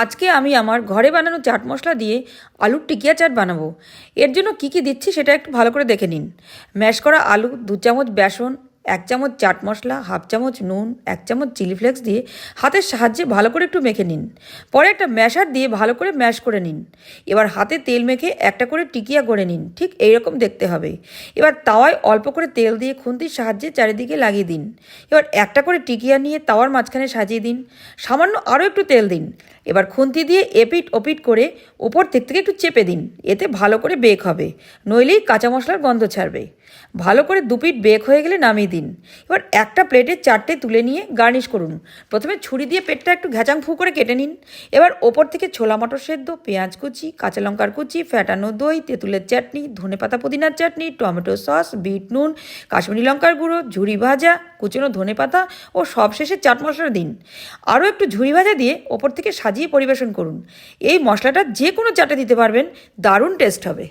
আজকে আমি আমার ঘরে বানানো চাট মশলা দিয়ে আলুর টিকিয়া চাট বানাবো। এর জন্য কী কী দিচ্ছি সেটা একটু ভালো করে দেখে নিন। ম্যাশ করা আলু, 2 চামচ বেসন, 1 চামচ চাট মশলা, হাফ চামচ নুন, 1 চামচ চিলি ফ্লেক্স দিয়ে হাতের সাহায্যে ভালো করে একটু মেখে নিন। পরে একটা ম্যাশার দিয়ে ভালো করে ম্যাশ করে নিন। এবার হাতে তেল মেখে একটা করে টিকিয়া গড়ে নিন, ঠিক এইরকম দেখতে হবে। এবার তাওয়ায় অল্প করে তেল দিয়ে খুন্তির সাহায্যে চারিদিকে লাগিয়ে দিন। এবার একটা করে টিকিয়া নিয়ে তাওয়ার মাঝখানে সাজিয়ে দিন, সামান্য আরও একটু তেল দিন। এবার খুন্তি দিয়ে এপিট ওপিট করে ওপর দিক থেকে একটু চেপে দিন, এতে ভালো করে বেক হবে, নইলেই কাঁচা মশলার গন্ধ ছাড়বে। ভালো করে 2 পিঠ বেক হয়ে গেলে নামিয়ে দিন। এবার একটা প্লেটে 4টে তুলে নিয়ে গার্নিশ করুন। প্রথমে ছুরি দিয়ে পেটটা একটু ঘ্যাচাং ফু করে কেটে নিন। এবার ওপর থেকে ছোলা মটর সেদ্ধ, পেঁয়াজ কুচি, কাঁচা লঙ্কার কুচি, ফ্যাটানো দই, তেঁতুলের চাটনি, ধনেপাতা পুদিনার চাটনি, টমেটো সস, বিট নুন, কাশ্মীরি লঙ্কার গুঁড়ো, ঝুরি ভাজা, কুচনো ধনেপাতা ও সবশেষে চাট মশলা দিন। আরও একটু ঝুরি ভাজা দিয়ে ওপর থেকে সাজিয়ে পরিবেশন করুন। এই মশলাটা যে কোনো চাটে দিতে পারবেন, দারুণ টেস্ট হবে।